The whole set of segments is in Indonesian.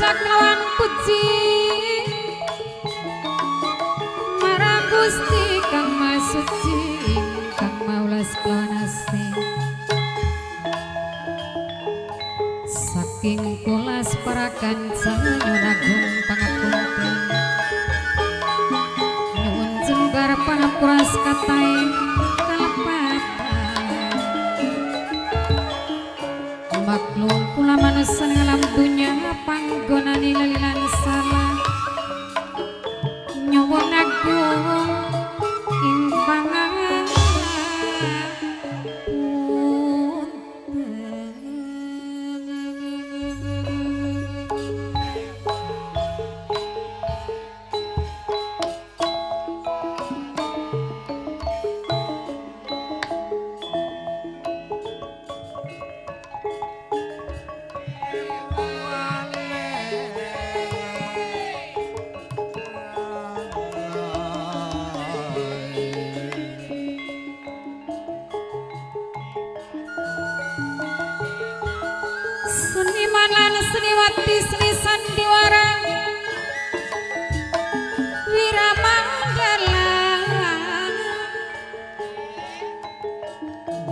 salak lawan puji marang Gusti kang Maha Suci kang maulas kelawan asih saking kulas para kanca nyuwun agung pangapunten nyuwun jembar pangapuras kataing maklum kula manusia ngalam dunya panggonani lelilan salah nyuwun agung ing pangapunten. Seniman lan seniwati seni sandiwara Wiramangala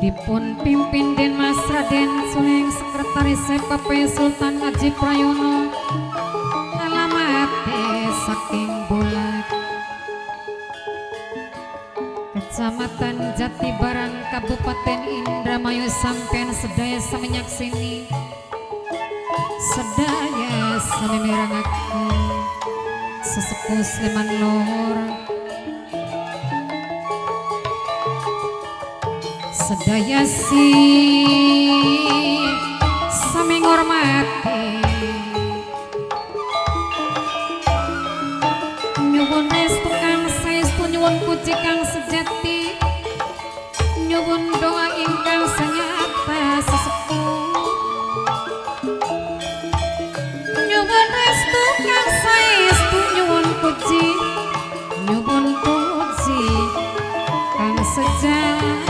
dipun pimpin Den Mas Raden Suning Sekretaris SPP Sultan Haji Prayono alamate saking Bulak Kecamatan Jatibarang Kabupaten Indramayu sampean sedaya samenyaksini sedaya sami mirangaken sesepuh Sleman Lor sedaya si sami ngormati nyuwun restu kang saestu nyuwun puji kang sejati nyuwun doa ingkang sanyata sesepuh nyuwun restu kang saestu nyuwun puji kang sejati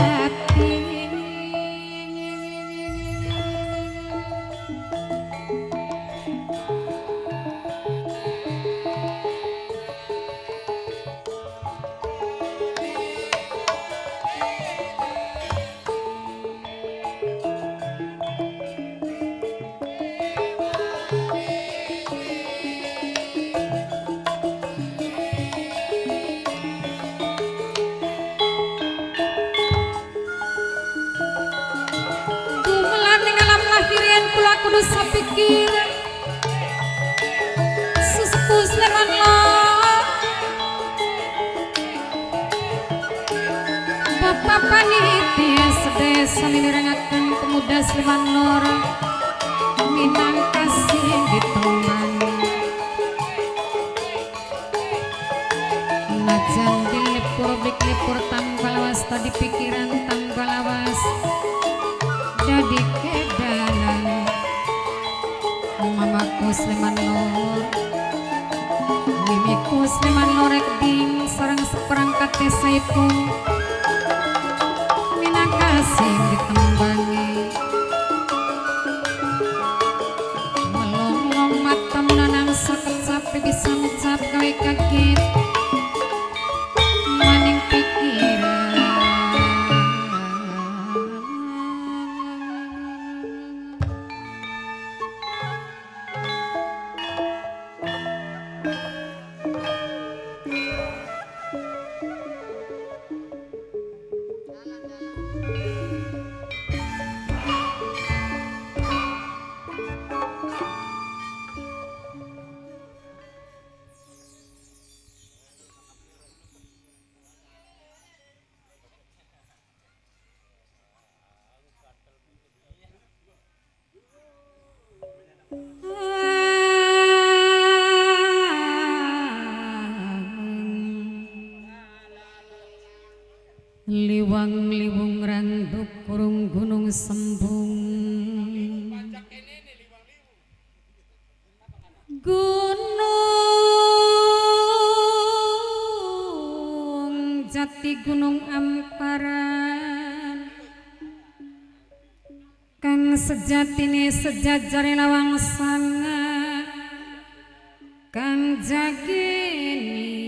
kudu sapikir sesepuh Sleman Lor Bapak panitia sedaya sami mirangaken pemuda Sleman Lor minang kasih ditembang najan dilipur bik-lipur tambah lawas tadi pikiran tambah lawas jadi kedalan mamaku Sleman Lor mimiku Sleman Lorek ding sarang seperangkat saipun minang kasih ditembangi melonglong mata menanang sakecap bisa mencap gawe kaget maning pikiran liwang-liwung randuk kurung gunung sembung gunung jati gunung amparan kang sejatine sejajare lawang sanga jageni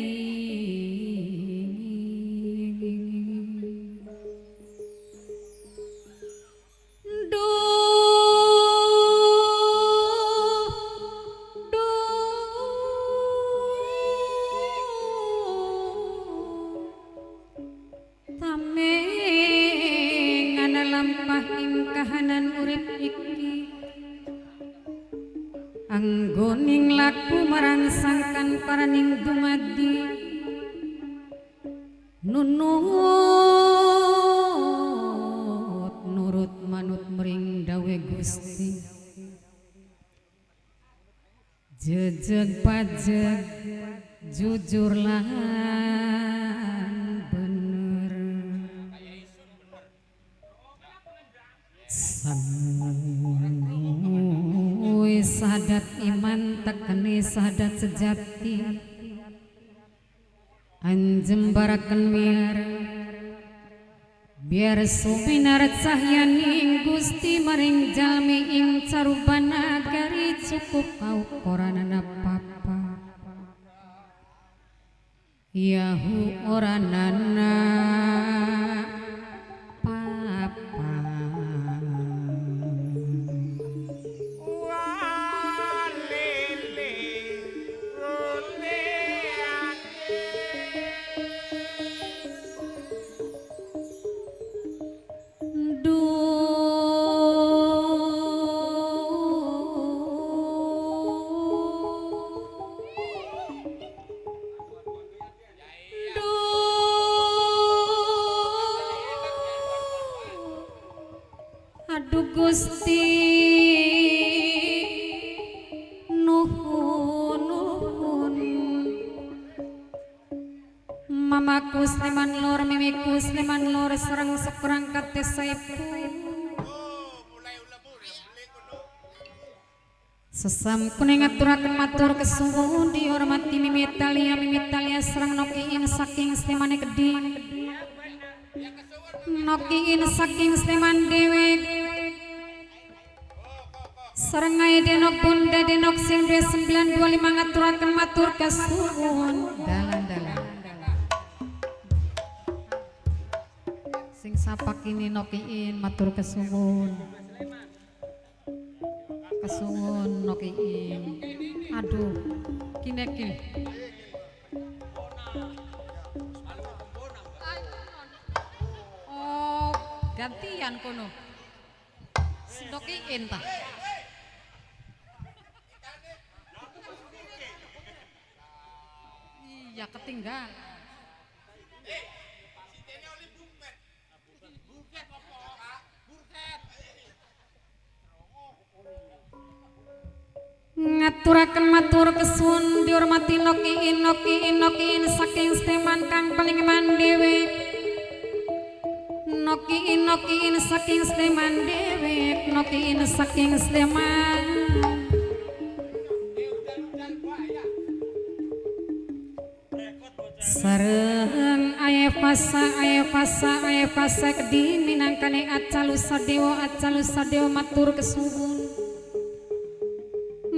anggoning laku marangsangkan paraning dumadi nunut nurut manut mering dawe Gusti jejeg pajeg jujur lan bener sahadat iman tekeni sahadat sejati anjem baraken biar suminar cahyaning Gusti maring jalmi ing carubana gari cukup paukuranana papa yahu oranana Gusti nuhun mamaku Sleman Lor mimiku Sleman Lor serang seperangkat tesaipu sesam kuning aturaken matur kesuwun dihormati mimitalia serang nokiin saking Sleman Keding nokiin saking Sleman Dewek Serengai denok bunda denok sing 2925 ngaturaken matur kasuwun dalan-dalan sing sapak ini nokiin matur kasuwun nokiin aduh kini oh gantian kono nokiin ta ya ketinggal ngaturaken matur kesuwun dihormati nokiin saking Sleman kang paling mandewek nokiin saking Sleman dewek nokiin saking Sleman sareng aya fasa keding minangkane acalu sadewa matur kesuwun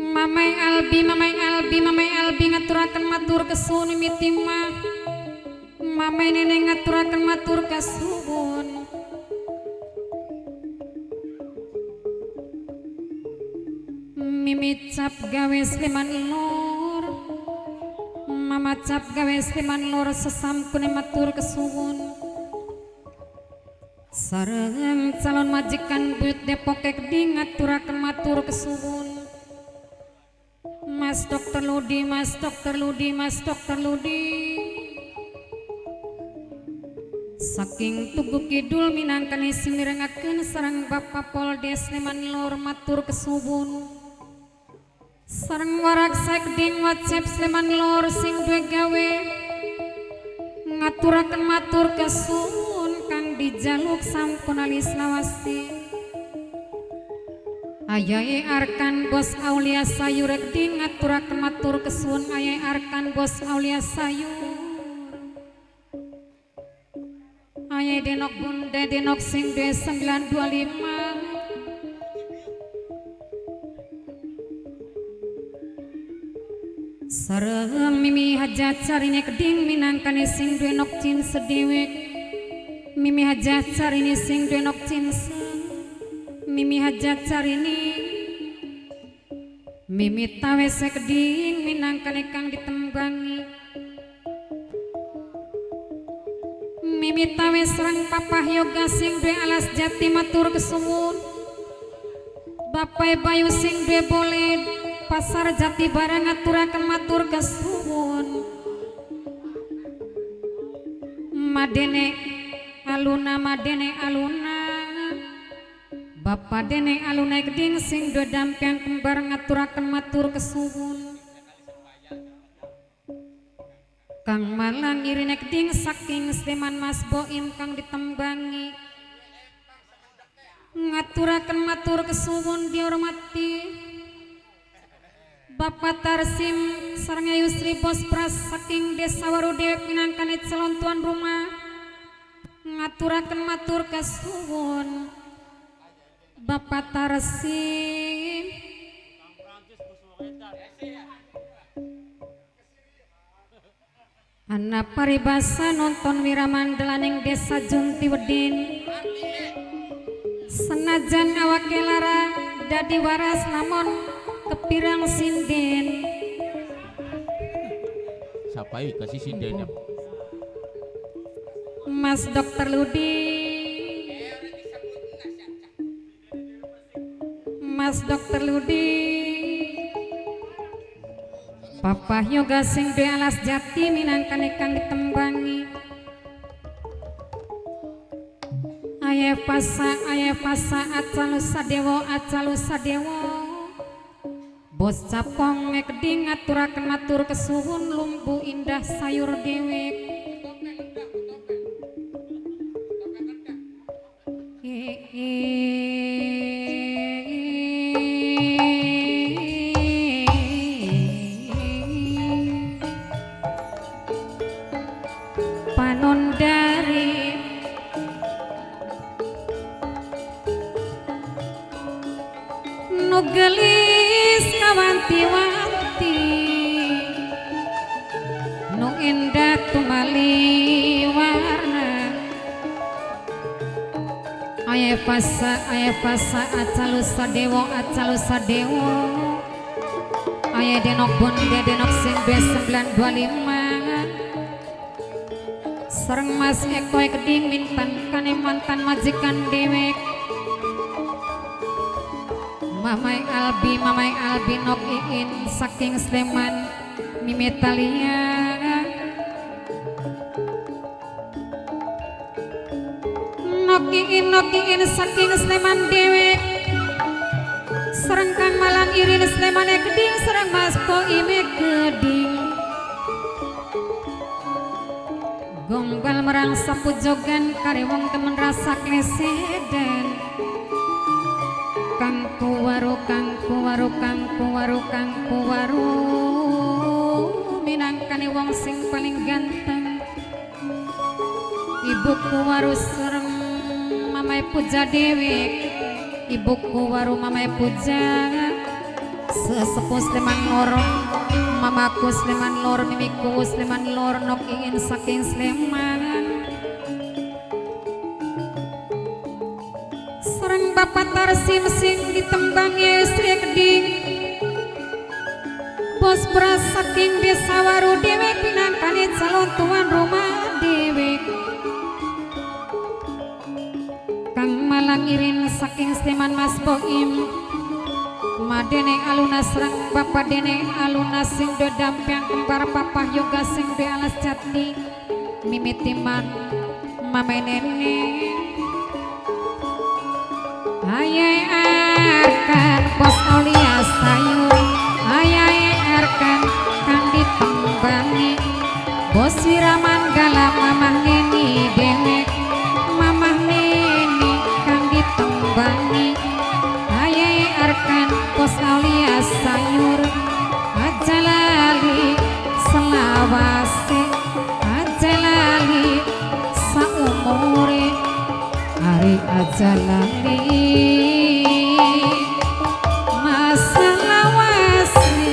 mamai albi ngaturaken matur kesuwun mitimah mamai neneng ngaturaken matur kesuwun mimicap gawe Sleman Lor mamacap gawe Sleman Lor sesampune matur kesuwun sareng calon majikan buyut Depok Keding ngaturaken matur kesuwun Mas Dokter Ludi saking Tugu Kidul minangkani simirengakeun sareng Bapak Poldes Sleman Lor matur kesuwun sareng warak Sekding Wacep Sleman Lor sing duwe gawe ngaturaken matur kesuwun kang dijaluk sampun alis lawase ayae Arkan Bos Aulia Sayur Keding ngaturaken matur kesuwun ayae Arkan Bos Aulia Sayur ayae Denok Bunda Denok sing duwe 925 sareng mimi hajat sarine keding minangkane sing duwe nokcin sedewek mimi hajat sarine sing duwe nokcin mimi hajat sarine mimi tawe sekeding minangkane kang ditembangi mimi tawe sareng papah yoga sing duwe alas jati matur kesuwun Bapak Bayu sing duwe boleh pasar jati barang aturaken matur kesuwun madene aluna Bapak dene aluna geding sing duwe dampian kembar ngaturaken matur kesuwun Kang Malang irine geding saking Sleman Mas Boim kang ditembangi ngaturaken matur kesuwun dihormati Bapak Tarsim sareng Yusri Bos Pras saking Desa Warudewek minangkane calon tuan rumah ngaturaken matur kesuwun Bapak Tarsim Anak paribasa nonton wiramandelaning Desa Junti Wedin senajan awake lara dadi waras namun kepirang sinden sapai kasih sinden Mas Dokter Ludi Papa Yoga sing duwe alas jati minangkane kang ditembangi Aya fasa acalu sadewo Bos capong ngekeding ngaturaken matur kesuwun lumbu indah sayur dewek Panondari nugelis kawanti-wanti nu indah tumali warna aya fasa acalu sadewo aya denok bonde denok sing 925 sareng Mas Eko keding mintan kane mantan majikan dewek Mamai Albi nok iin saking Sleman Mimetalia nok iin saking Sleman dewek sareng Kang Malang irin Sleman keding sareng Mas Poime keding Gombal merang sapu jogan karewong temen rasa kleseden Kangku waru minangkane wong sing paling ganteng Ibuku waru serem Mamai Puja dewek Ibuku waru Mamai Puja sesepuh Sleman Lor Mamaku Sleman Lor mimiku Sleman Lor nok ingin saking Sleman sareng Bapak Tarsim sing ditembangi istri keding Bos Pras saking Desa Waru dewek pinangkane calon tuan rumah dewek Kang Malang irin saking Sleman Mas Boim Madene aluna serang Bapak dene aluna sing do dampiang kembar Papa Yoga sing do alas jati mimitiman mame nene ayai arkan pos olia sayur ayai arkan kang ditembangi Bos Wiramanggala mamah neni dewek mamah neni kang ditembangi ayai arkan pos olia sayur aja lali selawase aja lali saumure hari aja lali masalah wase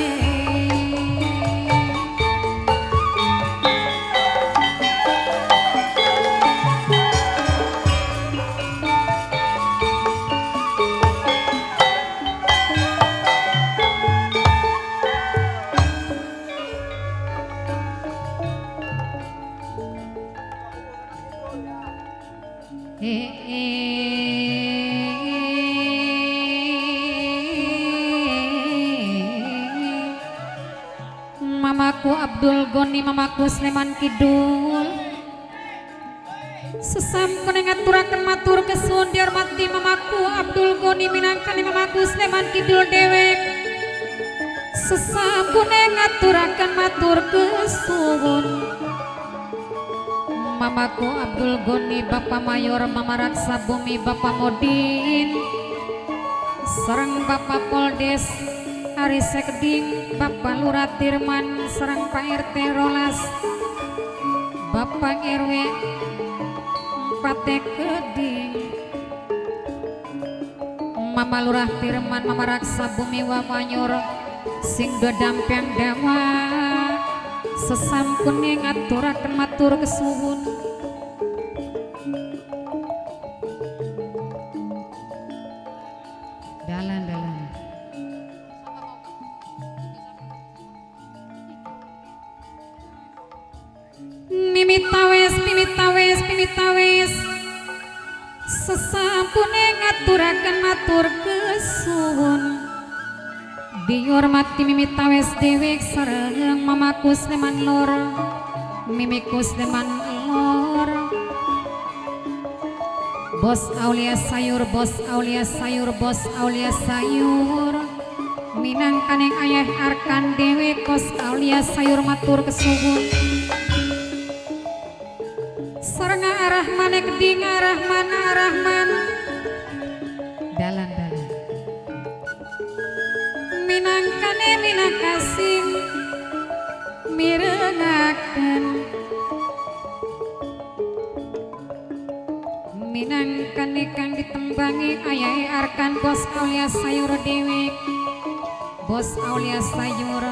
Mamaku Abdul Goni, mamaku Sleman Kidul. Sesampun ngaturaken matur kesuwun dihormati mamaku Abdul Goni minangkani mamaku Sleman Kidul dewek. Sesampun ngaturaken matur kesuwun mamaku Abdul Goni, Bapak Mayor, Mama Raksa Bumi, Bapak Modin, sareng Bapak Poldes Ari Sekding, Bapak Lurah Tirman, sareng Pak RT Rolas, Bapak RW 4 Keding, Mama Lurah Tirman, Mama Raksa Bumi, Wamanyor sing dodampiang dawa. Sesampun ngaturaken matur kesuwun dalan-dalan mimit sesampun ngaturaken matur kesuwun dihormati mimit-tawes dewek sareng mamaku Sleman Lor, mimiku Sleman Lor, Bos Aulia Sayur, Bos Aulia Sayur, Bos Aulia Sayur, minangkaning ayah arkan dewek Bos Aulia Sayur matur kesuwun sareng Arahman Keding, Arahman dalan-dalan minangkane minangkasing mirengaken minangkane kang ditembangi ayahe arkan Bos Aulia Sayur dewek, Bos Aulia Sayur,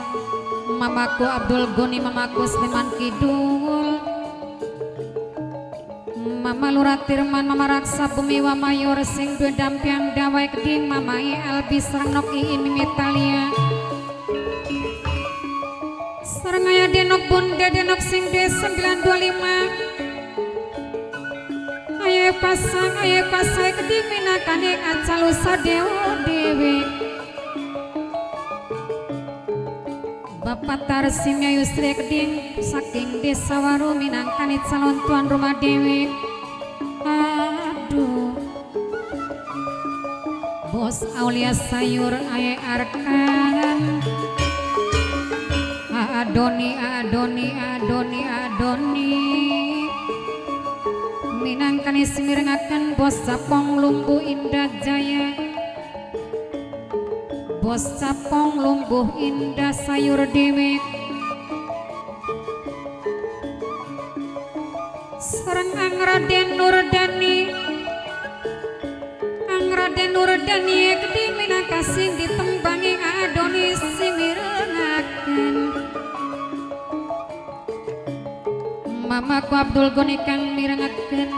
mamaku Abdul Goni, mamaku Sleman Kidul, Mama Lurah Tirman, Mama Raksa Bumi, Wamayor sing dodampiang dawai Keding, Mamai Albi sareng Nok Iin Mimitalia, sareng aya Denok Bunda Denok sing D925, aya pasai Keding minangkane acal sadewa dewe, Bapak Tarsim Yusri Keding saking Desa Waru minangkani calon tuan rumah dewe. Aduh, Bos Aulia Sayur aya arkan Adoni minangkani simirengaken Bos Sapong Lumbuh Indah Jaya, Bos Sapong Lumbuh Indah Sayur dewek sareng Raden Nurdani Keding minangkasing ditembangi Adoni simirengaken mamaku Abdul Goni kang mirengaken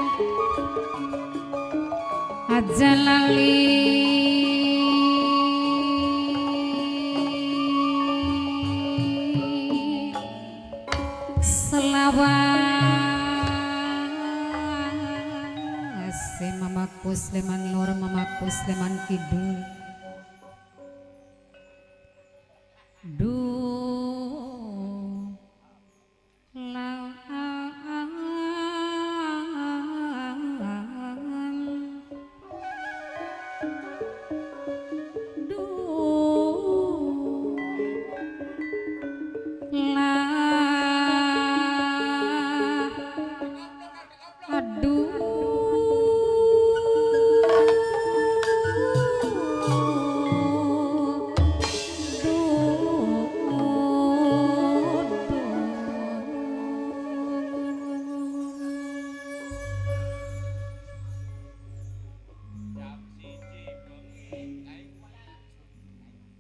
Aja lali selawase mamaku Sleman Lor, mamaku Sleman Kidul. Duh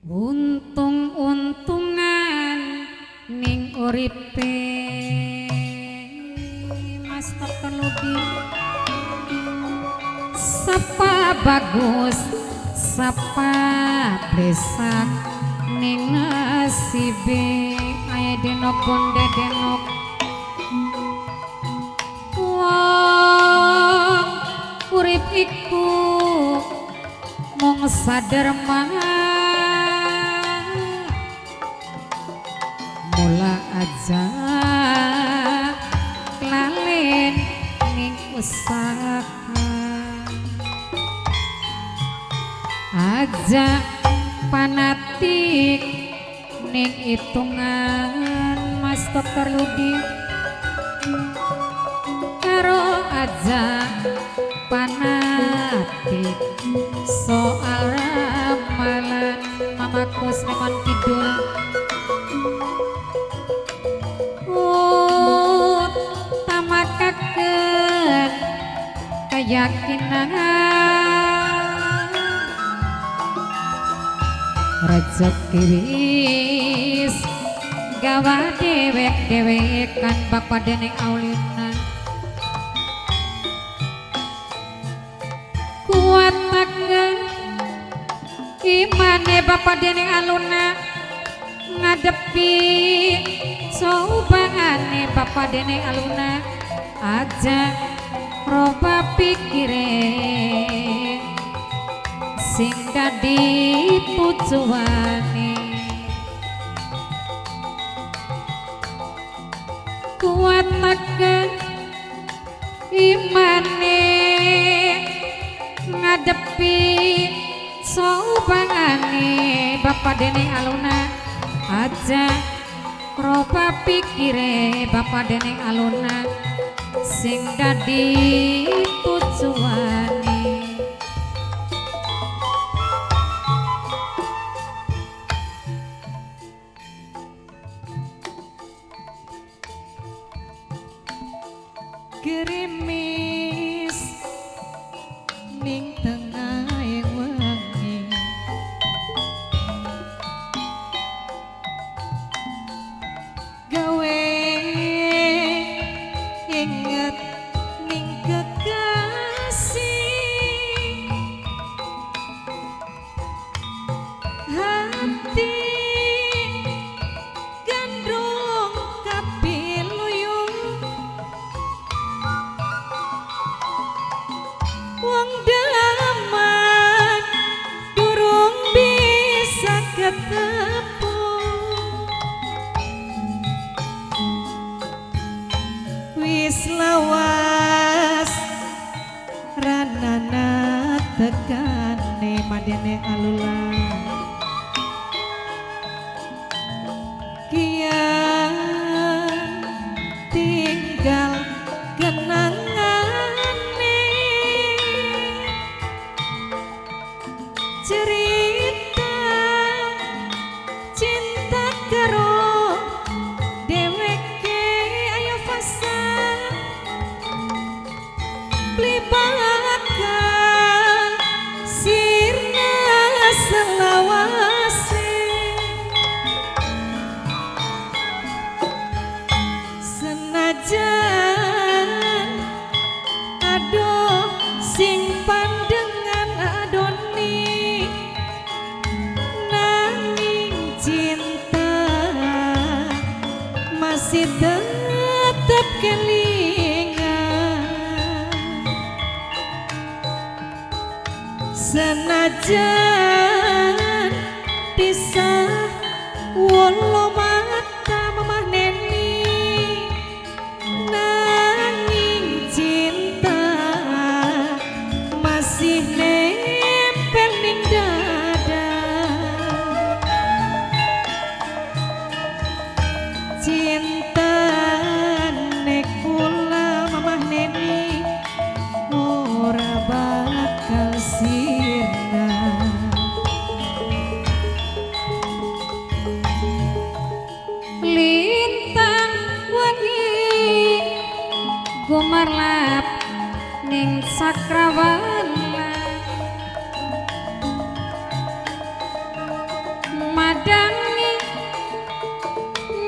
untung-untungan ning uripe Mas Terludi sapa bagus sapa blesak ning nasibe aya denok bonde denok wong saderma mula aja lalen ning usaha aja panatik ning hitungan Mas Dokter Ludi karo aja panatik soal ramalan mamaku Sleman Kidul tamakaken keyakinan rezeki wis gawa dewek-dewekan Bapak Dening Aulina kuataken imane Bapak Dening Aluna ngadepi cobaane Bapak Dening Aluna aja roba pikire sing dadi tujuane kuataken imane ngadepi cobaane Bapak Dening Aluna aja roba pikire Bapak Dening Aluna sing dadi tujuane gerimis ning tengahing wengi gawe inget ning kekasih hati gandrung kapiluyung wong daman durung bisa ketemu wis lawas ranana tekane madene alula kian tinggal kenangane cerita cinta karo deweke ayo fasa libatkan sirna selawase senajan aduh sing pandengan adoni nanging cinta masih tetap kelingan senajan pisah walau mata mamah neni nanging cinta masih nempel ning dada cinta nekula mamah neni ora bakal sirna lintang wengi gumarlap ning sakrawana madangi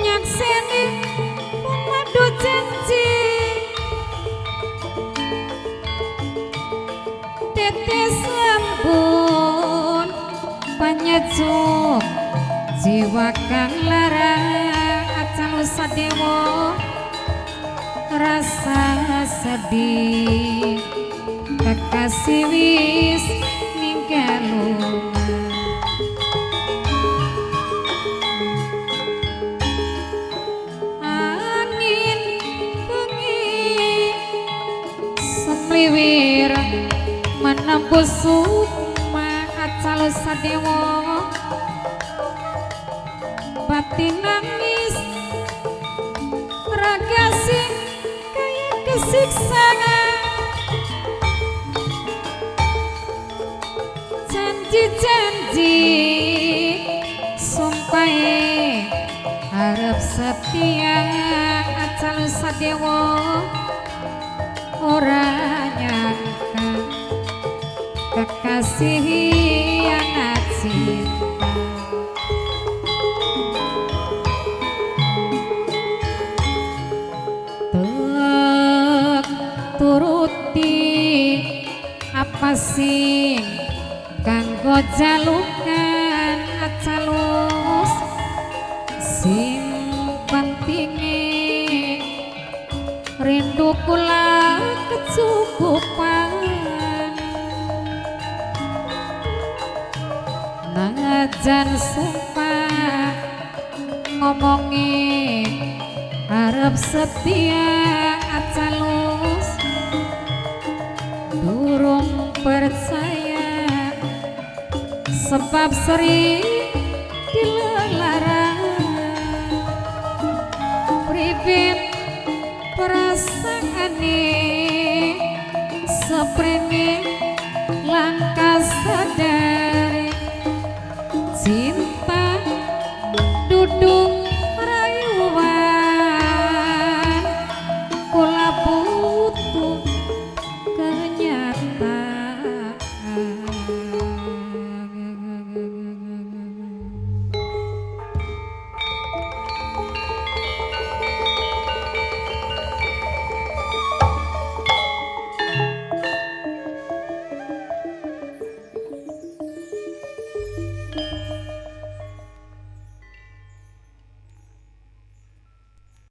nyakseni madu janji tetes embun panyejuk jiwa kang lara acan sadewa rasa sedih kekasih wis ninggalu sliwir menembus sukma acal sadewa batin nangis raga sing kaya kesiksaan janji-janji sumpahe harap setia acal sadewa ora nyangka kekasih yang cinta tek turuti apa sing kanggo jalukan acalus sing pentinge rindu kula kecukupan najan sumpah ngomongi harap setia acalus durung percaya sebab sering